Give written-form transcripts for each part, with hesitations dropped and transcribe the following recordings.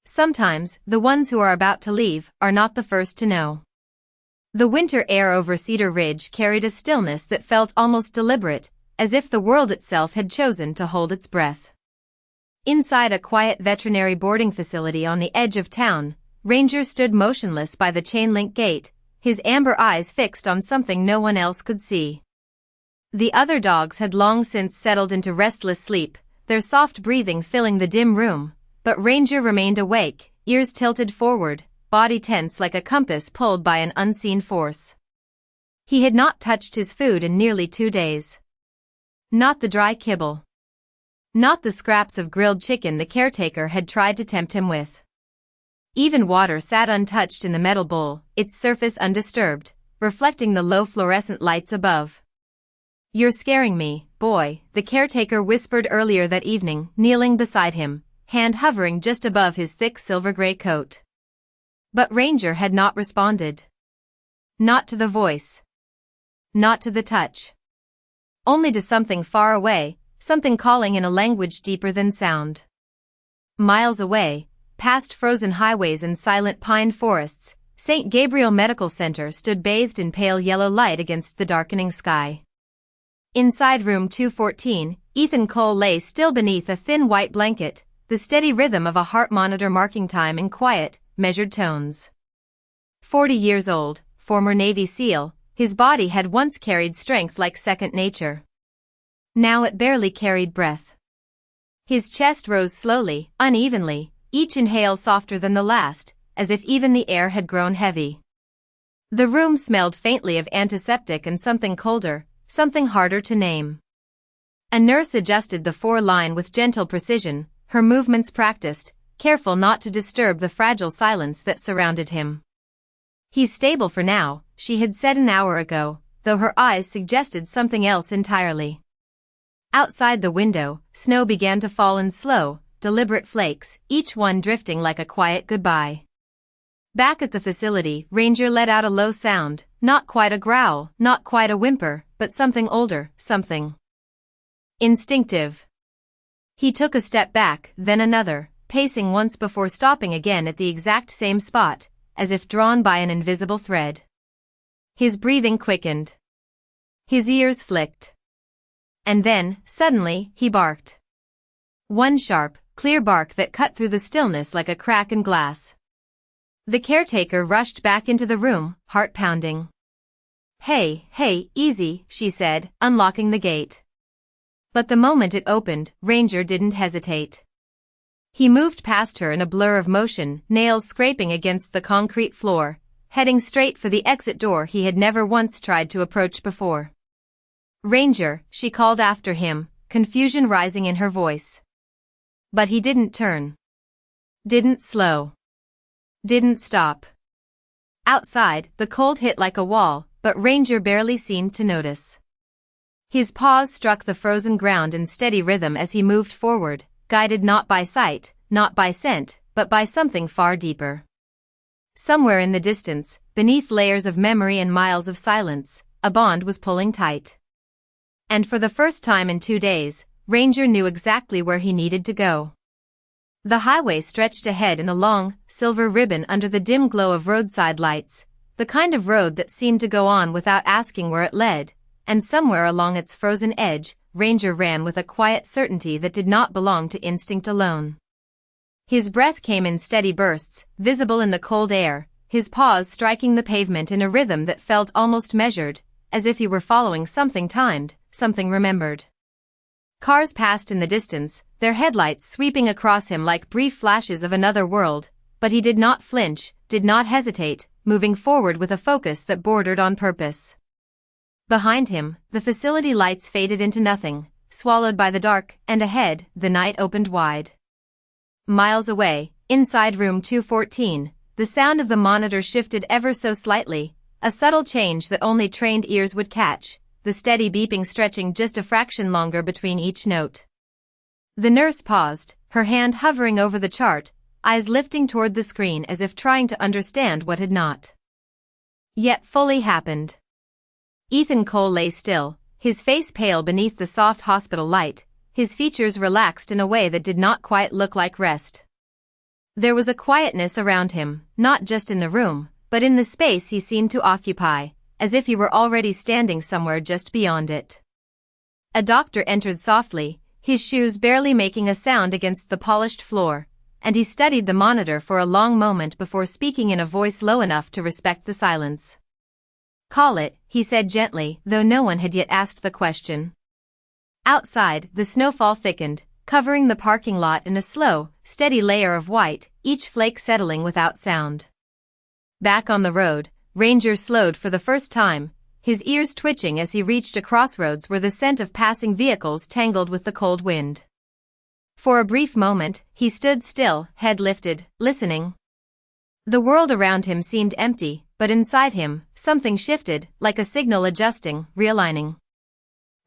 Sometimes, the ones who are about to leave are not the first to know. The winter air over Cedar Ridge carried a stillness that felt almost deliberate, as if the world itself had chosen to hold its breath. Inside a quiet veterinary boarding facility on the edge of town, Ranger stood motionless by the chain-link gate, his amber eyes fixed on something no one else could see. The other dogs had long since settled into restless sleep, their soft breathing filling the dim room, but Ranger remained awake, ears tilted forward, body tense like a compass pulled by an unseen force. He had not touched his food in nearly 2 days. Not the dry kibble. Not the scraps of grilled chicken the caretaker had tried to tempt him with. Even water sat untouched in the metal bowl, its surface undisturbed, reflecting the low fluorescent lights above. "You're scaring me, boy," the caretaker whispered earlier that evening, kneeling beside him, hand hovering just above his thick silver-gray coat. But Ranger had not responded. Not to the voice. Not to the touch. Only to something far away, something calling in a language deeper than sound. Miles away, past frozen highways and silent pine forests, St. Gabriel Medical Center stood bathed in pale yellow light against the darkening sky. Inside room 214, Ethan Cole lay still beneath a thin white blanket, the steady rhythm of a heart monitor marking time in quiet, measured tones. 40 years old, former Navy SEAL, his body had once carried strength like second nature. Now it barely carried breath. His chest rose slowly, unevenly, each inhale softer than the last, as if even the air had grown heavy. The room smelled faintly of antiseptic and something colder, something harder to name. A nurse adjusted the 4-line with gentle precision, her movements practiced, careful not to disturb the fragile silence that surrounded him. "He's stable for now," she had said an hour ago, though her eyes suggested something else entirely. Outside the window, snow began to fall in slow, deliberate flakes, each one drifting like a quiet goodbye. Back at the facility, Ranger let out a low sound, not quite a growl, not quite a whimper, but something older, something instinctive. He took a step back, then another, pacing once before stopping again at the exact same spot, as if drawn by an invisible thread. His breathing quickened. His ears flicked. And then, suddenly, he barked. One sharp, clear bark that cut through the stillness like a crack in glass. The caretaker rushed back into the room, heart pounding. Hey, easy," she said, unlocking the gate. But the moment it opened, Ranger didn't hesitate. He moved past her in a blur of motion, nails scraping against the concrete floor, heading straight for the exit door he had never once tried to approach before. "Ranger," she called after him, confusion rising in her voice. But he didn't turn. Didn't slow. Didn't stop. Outside, the cold hit like a wall, but Ranger barely seemed to notice. His paws struck the frozen ground in steady rhythm as he moved forward, guided not by sight, not by scent, but by something far deeper. Somewhere in the distance, beneath layers of memory and miles of silence, a bond was pulling tight. And for the first time in 2 days, Ranger knew exactly where he needed to go. The highway stretched ahead in a long, silver ribbon under the dim glow of roadside lights, the kind of road that seemed to go on without asking where it led, and somewhere along its frozen edge, Ranger ran with a quiet certainty that did not belong to instinct alone. His breath came in steady bursts, visible in the cold air, his paws striking the pavement in a rhythm that felt almost measured, as if he were following something timed, something remembered. Cars passed in the distance, their headlights sweeping across him like brief flashes of another world, but he did not flinch, did not hesitate, moving forward with a focus that bordered on purpose. Behind him, the facility lights faded into nothing, swallowed by the dark, and ahead, the night opened wide. Miles away, inside room 214, the sound of the monitor shifted ever so slightly, a subtle change that only trained ears would catch, the steady beeping stretching just a fraction longer between each note. The nurse paused, her hand hovering over the chart, eyes lifting toward the screen as if trying to understand what had not yet fully happened. Ethan Cole lay still, his face pale beneath the soft hospital light, his features relaxed in a way that did not quite look like rest. There was a quietness around him, not just in the room, but in the space he seemed to occupy, as if he were already standing somewhere just beyond it. A doctor entered softly, his shoes barely making a sound against the polished floor, and he studied the monitor for a long moment before speaking in a voice low enough to respect the silence. "Call it," he said gently, though no one had yet asked the question. Outside, the snowfall thickened, covering the parking lot in a slow, steady layer of white, each flake settling without sound. Back on the road, Ranger slowed for the first time, his ears twitching as he reached a crossroads where the scent of passing vehicles tangled with the cold wind. For a brief moment, he stood still, head lifted, listening. The world around him seemed empty, but inside him, something shifted, like a signal adjusting, realigning.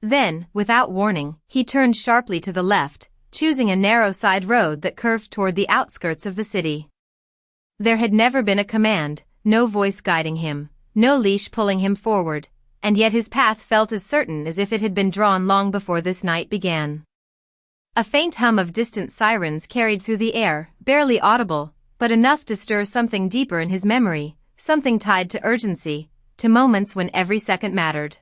Then, without warning, he turned sharply to the left, choosing a narrow side road that curved toward the outskirts of the city. There had never been a command, no voice guiding him, no leash pulling him forward, and yet his path felt as certain as if it had been drawn long before this night began. A faint hum of distant sirens carried through the air, barely audible, but enough to stir something deeper in his memory, something tied to urgency, to moments when every second mattered.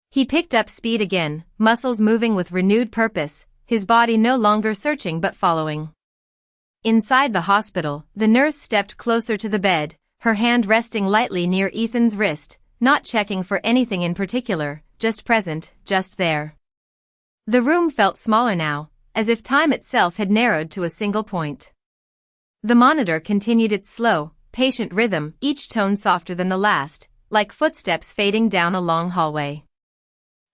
He picked up speed again, muscles moving with renewed purpose, his body no longer searching but following. Inside the hospital, the nurse stepped closer to the bed, her hand resting lightly near Ethan's wrist, not checking for anything in particular, just present, just there. The room felt smaller now, as if time itself had narrowed to a single point. The monitor continued its slow, patient rhythm, each tone softer than the last, like footsteps fading down a long hallway.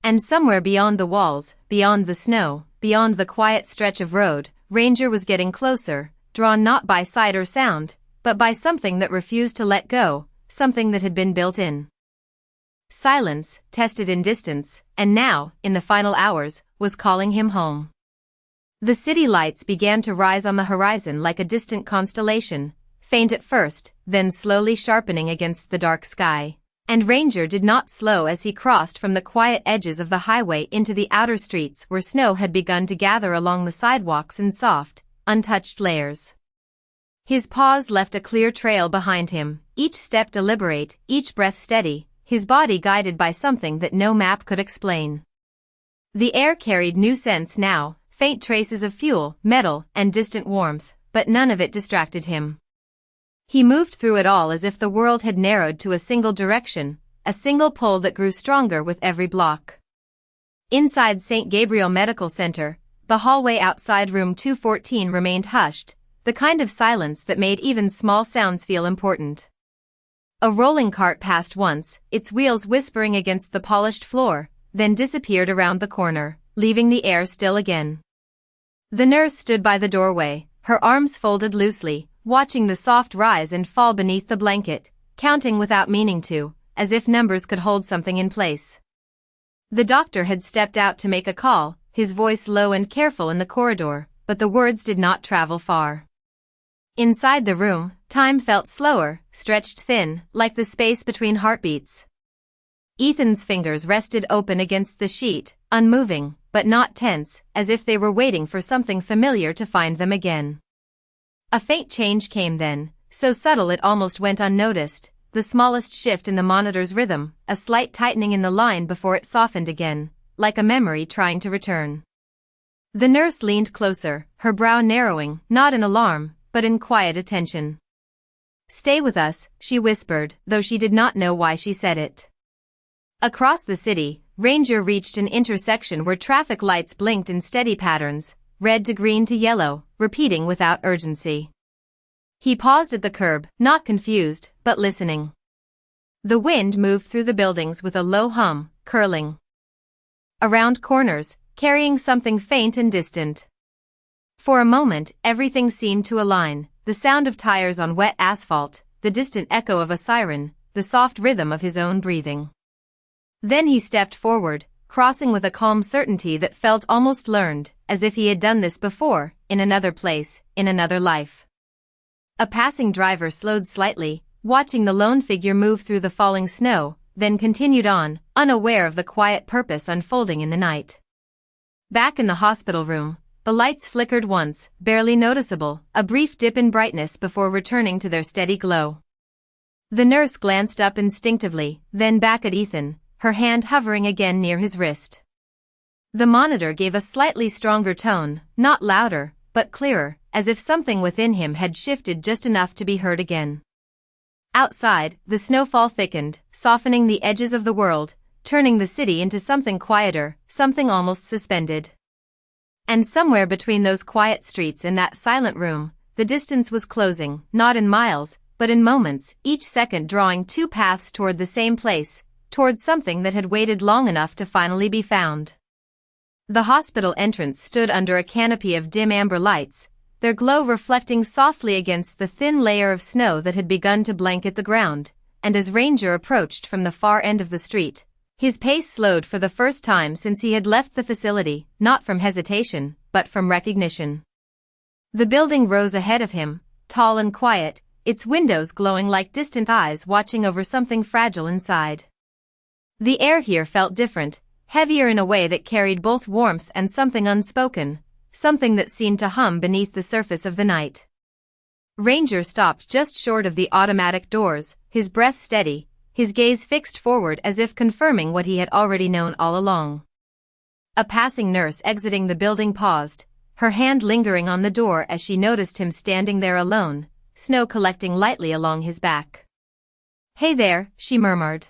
And somewhere beyond the walls, beyond the snow, beyond the quiet stretch of road, Ranger was getting closer, drawn not by sight or sound, but by something that refused to let go, something that had been built in. Silence, tested in distance, and now, in the final hours, was calling him home. The city lights began to rise on the horizon like a distant constellation, faint at first, then slowly sharpening against the dark sky. And Ranger did not slow as he crossed from the quiet edges of the highway into the outer streets where snow had begun to gather along the sidewalks in soft, untouched layers. His pause left a clear trail behind him, each step deliberate, each breath steady, his body guided by something that no map could explain. The air carried new scents now, faint traces of fuel, metal, and distant warmth, but none of it distracted him. He moved through it all as if the world had narrowed to a single direction, a single pull that grew stronger with every block. Inside St. Gabriel Medical Center, the hallway outside room 214 remained hushed, the kind of silence that made even small sounds feel important. A rolling cart passed once, its wheels whispering against the polished floor, then disappeared around the corner, leaving the air still again. The nurse stood by the doorway, her arms folded loosely, watching the soft rise and fall beneath the blanket, counting without meaning to, as if numbers could hold something in place. The doctor had stepped out to make a call, his voice low and careful in the corridor, but the words did not travel far. Inside the room, time felt slower, stretched thin, like the space between heartbeats. Ethan's fingers rested open against the sheet, unmoving, but not tense, as if they were waiting for something familiar to find them again. A faint change came then, so subtle it almost went unnoticed, the smallest shift in the monitor's rhythm, a slight tightening in the line before it softened again, like a memory trying to return. The nurse leaned closer, her brow narrowing, not in alarm, but in quiet attention. "Stay with us," she whispered, though she did not know why she said it. Across the city, Ranger reached an intersection where traffic lights blinked in steady patterns, red to green to yellow, repeating without urgency. He paused at the curb, not confused, but listening. The wind moved through the buildings with a low hum, curling around corners, carrying something faint and distant. For a moment, everything seemed to align, the sound of tires on wet asphalt, the distant echo of a siren, the soft rhythm of his own breathing. Then he stepped forward, crossing with a calm certainty that felt almost learned, as if he had done this before, in another place, in another life. A passing driver slowed slightly, watching the lone figure move through the falling snow, then continued on, unaware of the quiet purpose unfolding in the night. Back in the hospital room, the lights flickered once, barely noticeable, a brief dip in brightness before returning to their steady glow. The nurse glanced up instinctively, then back at Ethan, her hand hovering again near his wrist. The monitor gave a slightly stronger tone, not louder, but clearer, as if something within him had shifted just enough to be heard again. Outside, the snowfall thickened, softening the edges of the world, turning the city into something quieter, something almost suspended. And somewhere between those quiet streets and that silent room, the distance was closing, not in miles, but in moments, each second drawing two paths toward the same place, toward something that had waited long enough to finally be found. The hospital entrance stood under a canopy of dim amber lights, their glow reflecting softly against the thin layer of snow that had begun to blanket the ground, and as Ranger approached from the far end of the street, his pace slowed for the first time since he had left the facility, not from hesitation, but from recognition. The building rose ahead of him, tall and quiet, its windows glowing like distant eyes watching over something fragile inside. The air here felt different, heavier in a way that carried both warmth and something unspoken, something that seemed to hum beneath the surface of the night. Ranger stopped just short of the automatic doors, his breath steady, his gaze fixed forward as if confirming what he had already known all along. A passing nurse exiting the building paused, her hand lingering on the door as she noticed him standing there alone, snow collecting lightly along his back. "Hey there," she murmured.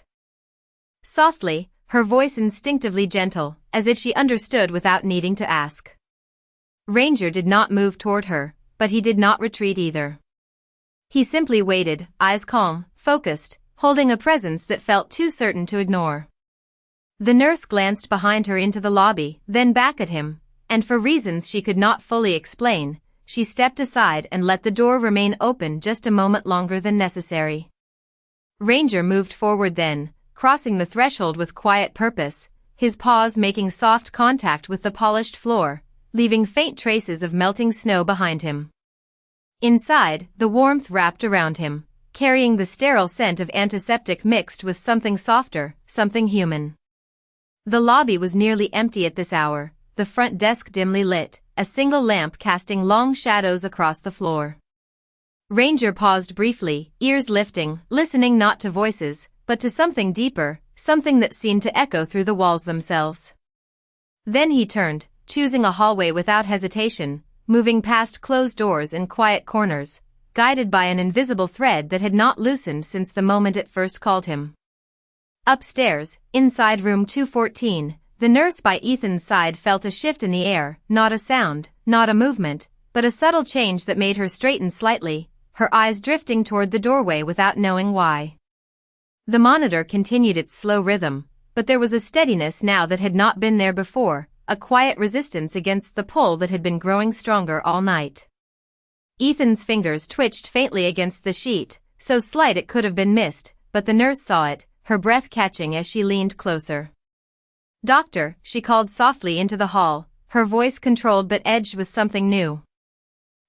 Softly, her voice instinctively gentle, as if she understood without needing to ask. Ranger did not move toward her, but he did not retreat either. He simply waited, eyes calm, focused, holding a presence that felt too certain to ignore. The nurse glanced behind her into the lobby, then back at him, and for reasons she could not fully explain, she stepped aside and let the door remain open just a moment longer than necessary. Ranger moved forward then, crossing the threshold with quiet purpose, his paws making soft contact with the polished floor, leaving faint traces of melting snow behind him. Inside, the warmth wrapped around him, carrying the sterile scent of antiseptic mixed with something softer, something human. The lobby was nearly empty at this hour, the front desk dimly lit, a single lamp casting long shadows across the floor. Ranger paused briefly, ears lifting, listening not to voices, but to something deeper, something that seemed to echo through the walls themselves. Then he turned, choosing a hallway without hesitation, moving past closed doors and quiet corners, guided by an invisible thread that had not loosened since the moment it first called him. Upstairs, inside room 214, the nurse by Ethan's side felt a shift in the air, not a sound, not a movement, but a subtle change that made her straighten slightly, her eyes drifting toward the doorway without knowing why. The monitor continued its slow rhythm, but there was a steadiness now that had not been there before, a quiet resistance against the pull that had been growing stronger all night. Ethan's fingers twitched faintly against the sheet, so slight it could have been missed, but the nurse saw it, her breath catching as she leaned closer. "Doctor," she called softly into the hall, her voice controlled but edged with something new.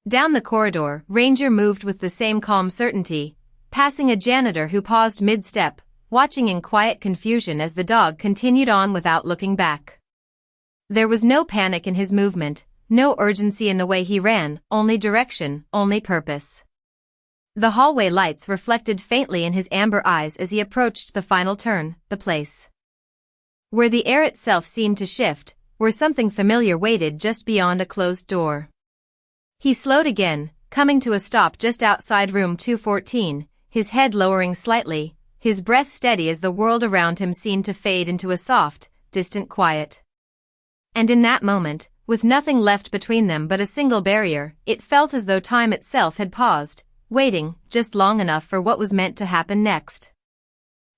Down the corridor, Ranger moved with the same calm certainty, passing a janitor who paused mid-step, watching in quiet confusion as the dog continued on without looking back. There was no panic in his movement, no urgency in the way he ran, only direction, only purpose. The hallway lights reflected faintly in his amber eyes as he approached the final turn, the place where the air itself seemed to shift, where something familiar waited just beyond a closed door. He slowed again, coming to a stop just outside room 214, his head lowering slightly, his breath steady as the world around him seemed to fade into a soft, distant quiet. And in that moment, with nothing left between them but a single barrier, it felt as though time itself had paused, waiting just long enough for what was meant to happen next.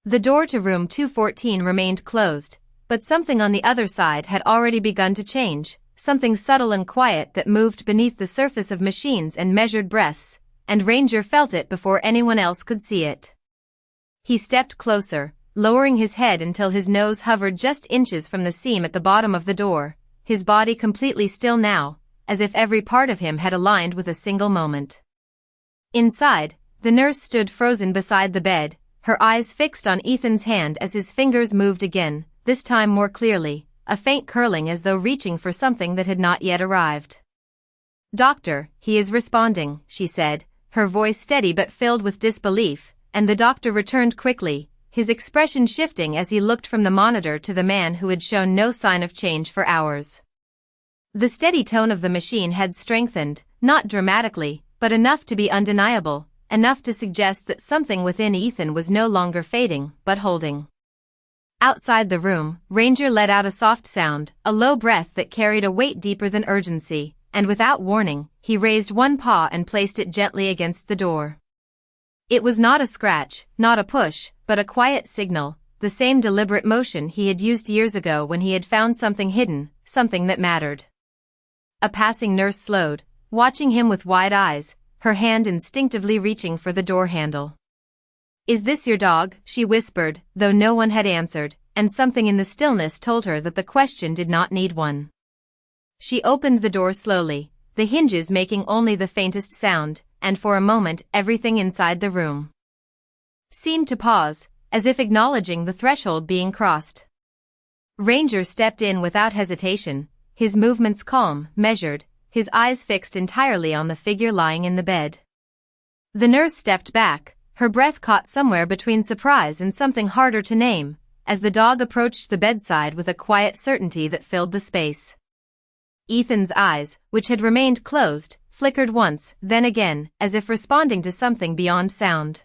The door to room 214 remained closed, but something on the other side had already begun to change, something subtle and quiet that moved beneath the surface of machines and measured breaths, and Ranger felt it before anyone else could see it. He stepped closer, lowering his head until his nose hovered just inches from the seam at the bottom of the door, his body completely still now, as if every part of him had aligned with a single moment. Inside, the nurse stood frozen beside the bed, her eyes fixed on Ethan's hand as his fingers moved again, this time more clearly, a faint curling as though reaching for something that had not yet arrived. "Doctor, he is responding," she said, her voice steady but filled with disbelief, and the doctor returned quickly, his expression shifting as he looked from the monitor to the man who had shown no sign of change for hours. The steady tone of the machine had strengthened, not dramatically, but enough to be undeniable, enough to suggest that something within Ethan was no longer fading, but holding. Outside the room, Ranger let out a soft sound, a low breath that carried a weight deeper than urgency, and without warning, he raised one paw and placed it gently against the door. It was not a scratch, not a push, but a quiet signal, the same deliberate motion he had used years ago when he had found something hidden, something that mattered. A passing nurse slowed, watching him with wide eyes, her hand instinctively reaching for the door handle. "Is this your dog?" she whispered, though no one had answered, and something in the stillness told her that the question did not need one. She opened the door slowly, the hinges making only the faintest sound, and for a moment everything inside the room seemed to pause, as if acknowledging the threshold being crossed. Ranger stepped in without hesitation, his movements calm, measured, his eyes fixed entirely on the figure lying in the bed. The nurse stepped back, her breath caught somewhere between surprise and something harder to name, as the dog approached the bedside with a quiet certainty that filled the space. Ethan's eyes, which had remained closed, flickered once, then again, as if responding to something beyond sound.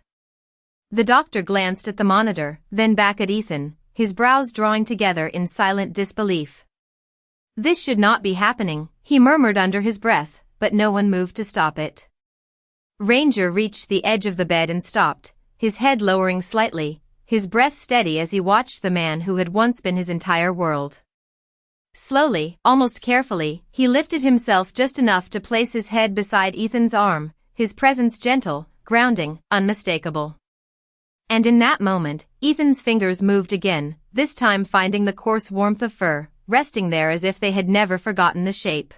The doctor glanced at the monitor, then back at Ethan, his brows drawing together in silent disbelief. "This should not be happening," he murmured under his breath, but no one moved to stop it. Ranger reached the edge of the bed and stopped, his head lowering slightly, his breath steady as he watched the man who had once been his entire world. Slowly, almost carefully, he lifted himself just enough to place his head beside Ethan's arm, his presence gentle, grounding, unmistakable. And in that moment, Ethan's fingers moved again, this time finding the coarse warmth of fur, resting there as if they had never forgotten the shape.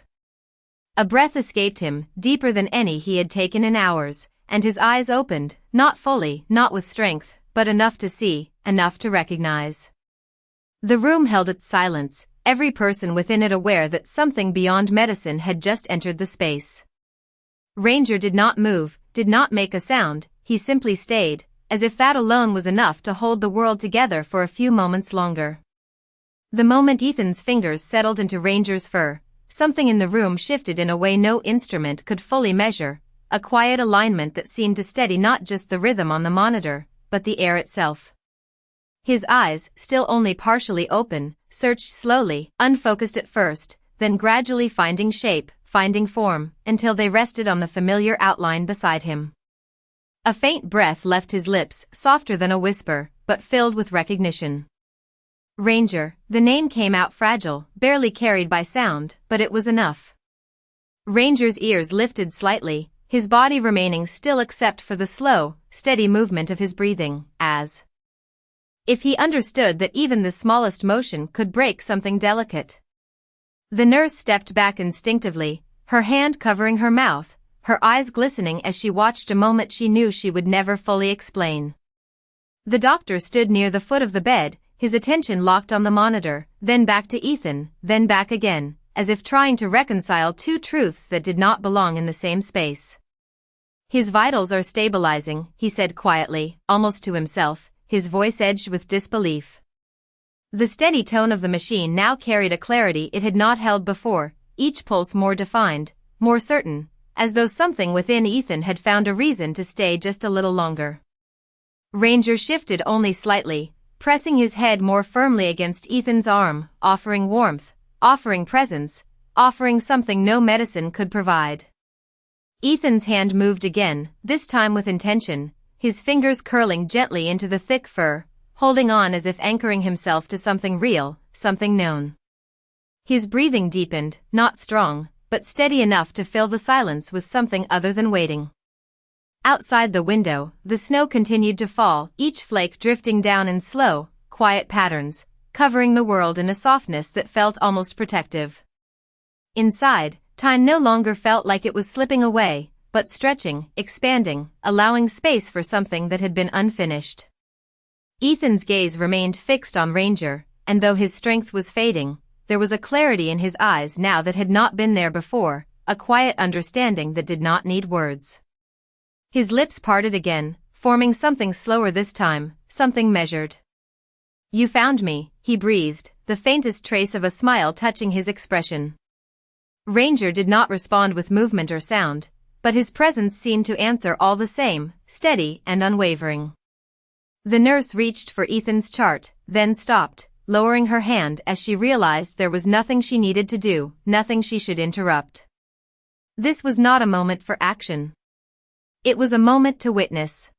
A breath escaped him, deeper than any he had taken in hours, and his eyes opened, not fully, not with strength, but enough to see, enough to recognize. The room held its silence, every person within it aware that something beyond medicine had just entered the space. Ranger did not move, did not make a sound, he simply stayed, as if that alone was enough to hold the world together for a few moments longer. The moment Ethan's fingers settled into Ranger's fur, something in the room shifted in a way no instrument could fully measure, a quiet alignment that seemed to steady not just the rhythm on the monitor, but the air itself. His eyes, still only partially open, searched slowly, unfocused at first, then gradually finding shape, finding form, until they rested on the familiar outline beside him. A faint breath left his lips, softer than a whisper, but filled with recognition. Ranger, the name came out fragile, barely carried by sound, but it was enough. Ranger's ears lifted slightly, his body remaining still except for the slow, steady movement of his breathing, as if he understood that even the smallest motion could break something delicate. The nurse stepped back instinctively, her hand covering her mouth, her eyes glistening as she watched a moment she knew she would never fully explain. The doctor stood near the foot of the bed, his attention locked on the monitor, then back to Ethan, then back again, as if trying to reconcile two truths that did not belong in the same space. "His vitals are stabilizing," he said quietly, almost to himself, his voice edged with disbelief. The steady tone of the machine now carried a clarity it had not held before, each pulse more defined, more certain, as though something within Ethan had found a reason to stay just a little longer. Ranger shifted only slightly, pressing his head more firmly against Ethan's arm, offering warmth, offering presence, offering something no medicine could provide. Ethan's hand moved again, this time with intention, his fingers curling gently into the thick fur, holding on as if anchoring himself to something real, something known. His breathing deepened, not strong, but steady enough to fill the silence with something other than waiting. Outside the window, the snow continued to fall, each flake drifting down in slow, quiet patterns, covering the world in a softness that felt almost protective. Inside, time no longer felt like it was slipping away, but stretching, expanding, allowing space for something that had been unfinished. Ethan's gaze remained fixed on Ranger, and though his strength was fading, there was a clarity in his eyes now that had not been there before, a quiet understanding that did not need words. His lips parted again, forming something slower this time, something measured. "You found me," he breathed, the faintest trace of a smile touching his expression. Ranger did not respond with movement or sound, but his presence seemed to answer all the same, steady and unwavering. The nurse reached for Ethan's chart, then stopped, lowering her hand as she realized there was nothing she needed to do, nothing she should interrupt. This was not a moment for action. It was a moment to witness.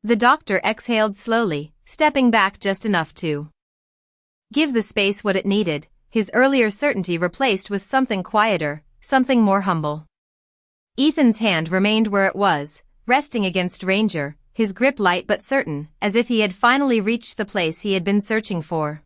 The doctor exhaled slowly, stepping back just enough to give the space what it needed, his earlier certainty replaced with something quieter, something more humble. Ethan's hand remained where it was, resting against Ranger, his grip light but certain, as if he had finally reached the place he had been searching for.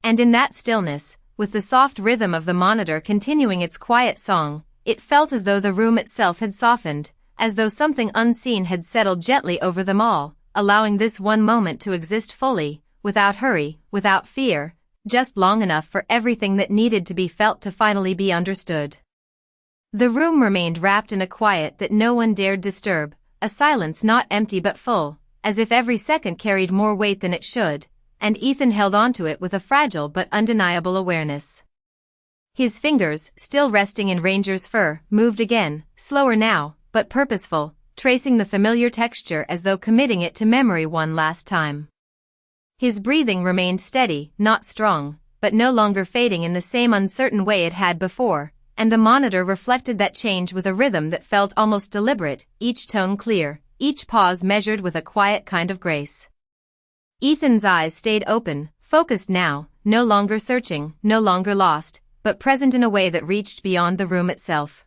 And in that stillness, with the soft rhythm of the monitor continuing its quiet song, it felt as though the room itself had softened, as though something unseen had settled gently over them all, allowing this one moment to exist fully, without hurry, without fear, just long enough for everything that needed to be felt to finally be understood. The room remained wrapped in a quiet that no one dared disturb, a silence not empty but full, as if every second carried more weight than it should, and Ethan held onto it with a fragile but undeniable awareness. His fingers, still resting in Ranger's fur, moved again, slower now, but purposeful, tracing the familiar texture as though committing it to memory one last time. His breathing remained steady, not strong, but no longer fading in the same uncertain way it had before, and the monitor reflected that change with a rhythm that felt almost deliberate, each tone clear, each pause measured with a quiet kind of grace. Ethan's eyes stayed open, focused now, no longer searching, no longer lost, but present in a way that reached beyond the room itself.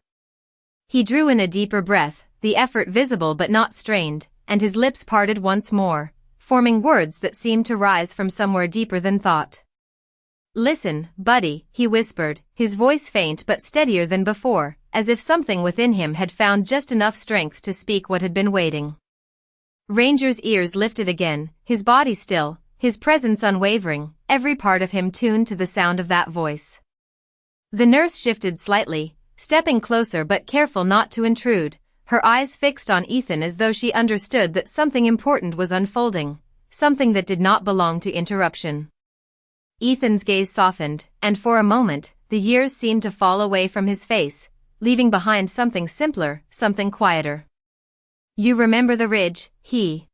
He drew in a deeper breath, the effort visible but not strained, and his lips parted once more, forming words that seemed to rise from somewhere deeper than thought. "Listen, buddy," he whispered, his voice faint but steadier than before, as if something within him had found just enough strength to speak what had been waiting. Ranger's ears lifted again, his body still, his presence unwavering, every part of him tuned to the sound of that voice. The nurse shifted slightly, stepping closer but careful not to intrude, her eyes fixed on Ethan as though she understood that something important was unfolding, something that did not belong to interruption. Ethan's gaze softened, and for a moment, the years seemed to fall away from his face, leaving behind something simpler, something quieter. "You remember the ridge," he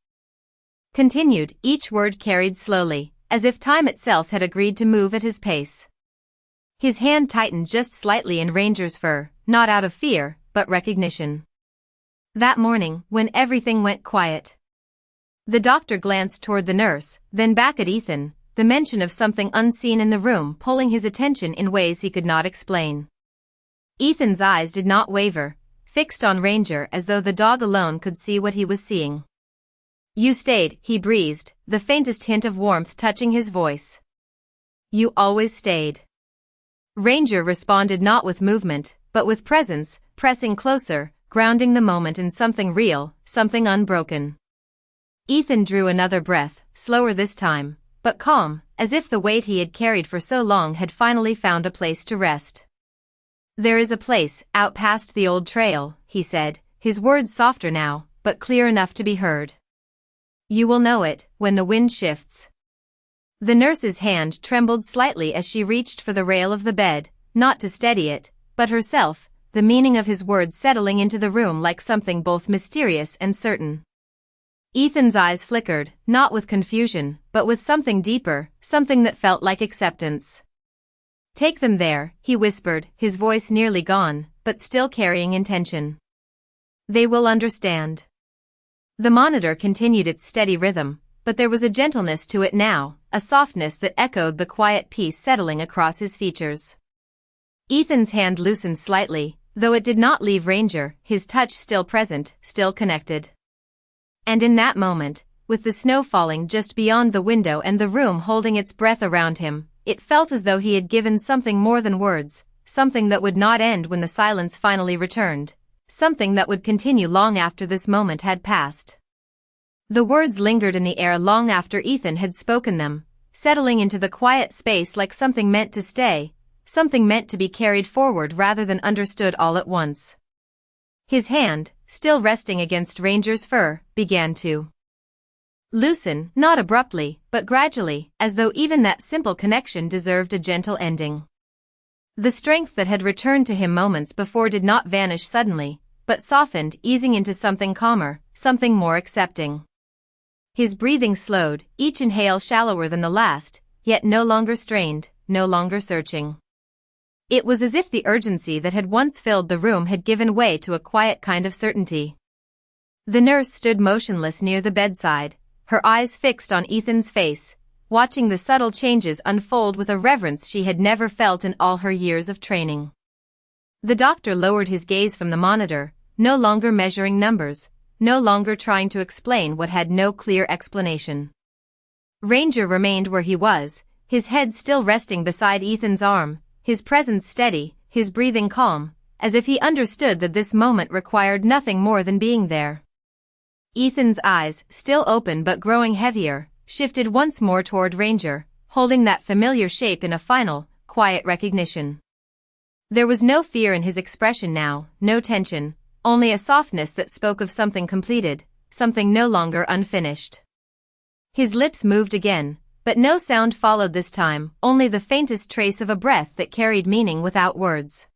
continued, each word carried slowly, as if time itself had agreed to move at his pace. His hand tightened just slightly in Ranger's fur, not out of fear, but recognition. "That morning, when everything went quiet." The doctor glanced toward the nurse, then back at Ethan, the mention of something unseen in the room pulling his attention in ways he could not explain. Ethan's eyes did not waver, fixed on Ranger as though the dog alone could see what he was seeing. "You stayed," he breathed, the faintest hint of warmth touching his voice. "You always stayed." Ranger responded not with movement, but with presence, pressing closer, grounding the moment in something real, something unbroken. Ethan drew another breath, slower this time, but calm, as if the weight he had carried for so long had finally found a place to rest. "There is a place, out past the old trail," he said, his words softer now, but clear enough to be heard. "You will know it, when the wind shifts." The nurse's hand trembled slightly as she reached for the rail of the bed, not to steady it, but herself, the meaning of his words settling into the room like something both mysterious and certain. Ethan's eyes flickered, not with confusion, but with something deeper, something that felt like acceptance. "Take them there," he whispered, his voice nearly gone, but still carrying intention. "They will understand." The monitor continued its steady rhythm, but there was a gentleness to it now, a softness that echoed the quiet peace settling across his features. Ethan's hand loosened slightly, though it did not leave Ranger, his touch still present, still connected. And in that moment, with the snow falling just beyond the window and the room holding its breath around him, it felt as though he had given something more than words, something that would not end when the silence finally returned, something that would continue long after this moment had passed. The words lingered in the air long after Ethan had spoken them, settling into the quiet space like something meant to stay, something meant to be carried forward rather than understood all at once. His hand, still resting against Ranger's fur, began to loosen, not abruptly, but gradually, as though even that simple connection deserved a gentle ending. The strength that had returned to him moments before did not vanish suddenly, but softened, easing into something calmer, something more accepting. His breathing slowed, each inhale shallower than the last, yet no longer strained, no longer searching. It was as if the urgency that had once filled the room had given way to a quiet kind of certainty. The nurse stood motionless near the bedside, her eyes fixed on Ethan's face, watching the subtle changes unfold with a reverence she had never felt in all her years of training. The doctor lowered his gaze from the monitor, no longer measuring numbers, no longer trying to explain what had no clear explanation. Ranger remained where he was, his head still resting beside Ethan's arm, his presence steady, his breathing calm, as if he understood that this moment required nothing more than being there. Ethan's eyes, still open but growing heavier, shifted once more toward Ranger, holding that familiar shape in a final, quiet recognition. There was no fear in his expression now, no tension, only a softness that spoke of something completed, something no longer unfinished. His lips moved again, but no sound followed this time, only the faintest trace of a breath that carried meaning without words.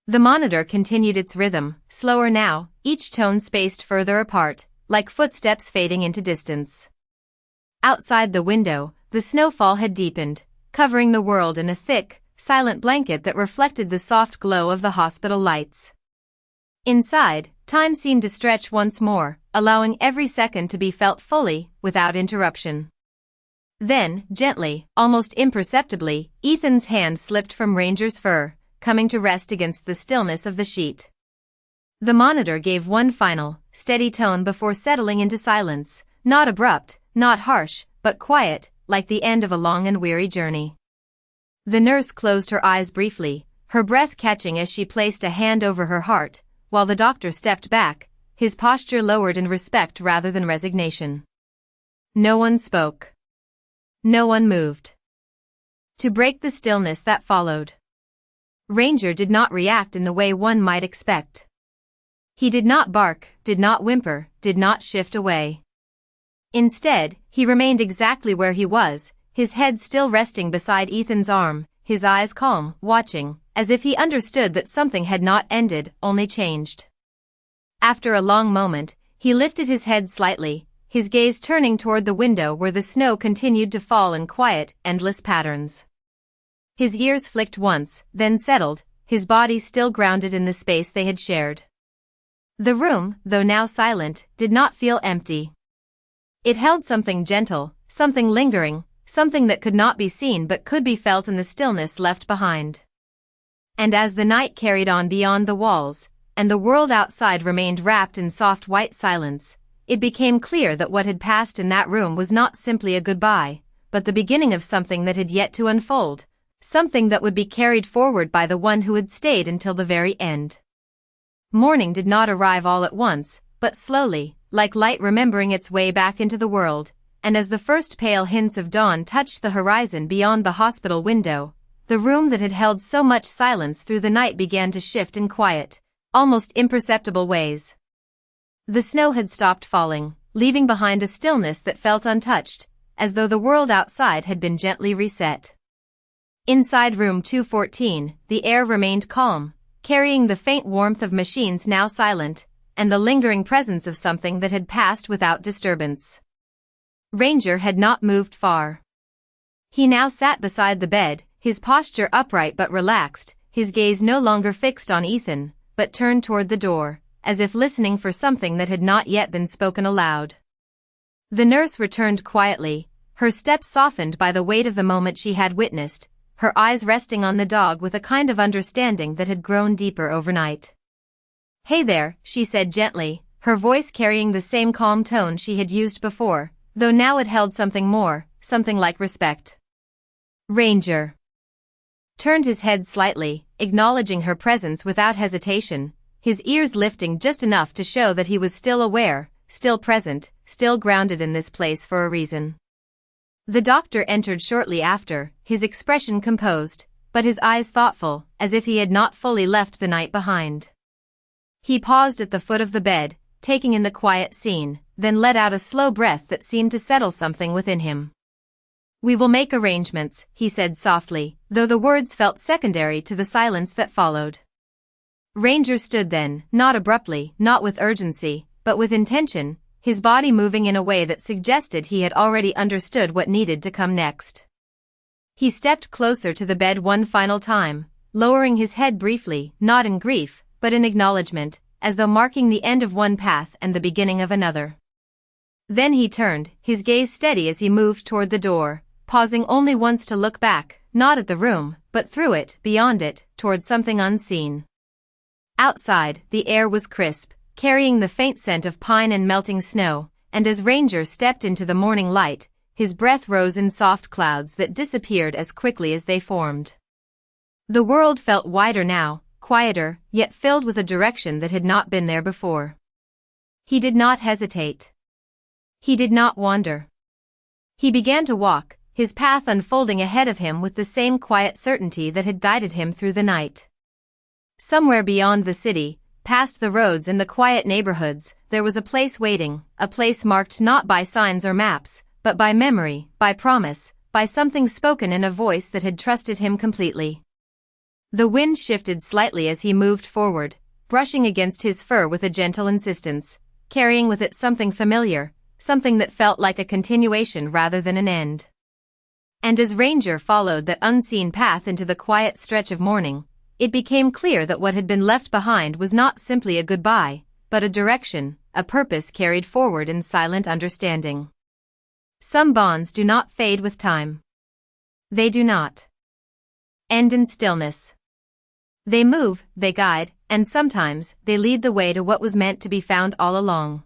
The monitor continued its rhythm, slower now, each tone spaced further apart, like footsteps fading into distance. Outside the window, the snowfall had deepened, covering the world in a thick, silent blanket that reflected the soft glow of the hospital lights. Inside, time seemed to stretch once more, allowing every second to be felt fully, without interruption. Then, gently, almost imperceptibly, Ethan's hand slipped from Ranger's fur, coming to rest against the stillness of the sheet. The monitor gave one final, steady tone before settling into silence, not abrupt, not harsh, but quiet, like the end of a long and weary journey. The nurse closed her eyes briefly, her breath catching as she placed a hand over her heart, while the doctor stepped back, his posture lowered in respect rather than resignation. No one spoke. No one moved. To break the stillness that followed, Ranger did not react in the way one might expect. He did not bark, did not whimper, did not shift away. Instead, he remained exactly where he was, his head still resting beside Ethan's arm, his eyes calm, watching, as if he understood that something had not ended, only changed. After a long moment, he lifted his head slightly, his gaze turning toward the window where the snow continued to fall in quiet, endless patterns. His ears flicked once, then settled, his body still grounded in the space they had shared. The room, though now silent, did not feel empty. It held something gentle, something lingering, something that could not be seen but could be felt in the stillness left behind. And as the night carried on beyond the walls, and the world outside remained wrapped in soft white silence, it became clear that what had passed in that room was not simply a goodbye, but the beginning of something that had yet to unfold, something that would be carried forward by the one who had stayed until the very end. Morning did not arrive all at once, but slowly, like light remembering its way back into the world, and as the first pale hints of dawn touched the horizon beyond the hospital window, the room that had held so much silence through the night began to shift in quiet, almost imperceptible ways. The snow had stopped falling, leaving behind a stillness that felt untouched, as though the world outside had been gently reset. Inside room 214, the air remained calm, carrying the faint warmth of machines now silent, and the lingering presence of something that had passed without disturbance. Ranger had not moved far. He now sat beside the bed, his posture upright but relaxed, his gaze no longer fixed on Ethan, but turned toward the door, as if listening for something that had not yet been spoken aloud. The nurse returned quietly, her steps softened by the weight of the moment she had witnessed, her eyes resting on the dog with a kind of understanding that had grown deeper overnight. "Hey there," she said gently, her voice carrying the same calm tone she had used before, though now it held something more, something like respect. Ranger turned his head slightly, acknowledging her presence without hesitation, his ears lifting just enough to show that he was still aware, still present, still grounded in this place for a reason. The doctor entered shortly after, his expression composed, but his eyes thoughtful, as if he had not fully left the night behind. He paused at the foot of the bed, taking in the quiet scene, then let out a slow breath that seemed to settle something within him. "We will make arrangements," he said softly, though the words felt secondary to the silence that followed. Ranger stood then, not abruptly, not with urgency, but with intention, his body moving in a way that suggested he had already understood what needed to come next. He stepped closer to the bed one final time, lowering his head briefly, not in grief, but in acknowledgement, as though marking the end of one path and the beginning of another. Then he turned, his gaze steady as he moved toward the door, pausing only once to look back, not at the room, but through it, beyond it, toward something unseen. Outside, the air was crisp, carrying the faint scent of pine and melting snow, and as Ranger stepped into the morning light, his breath rose in soft clouds that disappeared as quickly as they formed. The world felt wider now, quieter, yet filled with a direction that had not been there before. He did not hesitate. He did not wander. He began to walk, his path unfolding ahead of him with the same quiet certainty that had guided him through the night. Somewhere beyond the city, past the roads and the quiet neighborhoods, there was a place waiting, a place marked not by signs or maps, but by memory, by promise, by something spoken in a voice that had trusted him completely. The wind shifted slightly as he moved forward, brushing against his fur with a gentle insistence, carrying with it something familiar, something that felt like a continuation rather than an end. And as Ranger followed that unseen path into the quiet stretch of morning, it became clear that what had been left behind was not simply a goodbye, but a direction, a purpose carried forward in silent understanding. Some bonds do not fade with time. They do not end in stillness. They move, they guide, and sometimes they lead the way to what was meant to be found all along.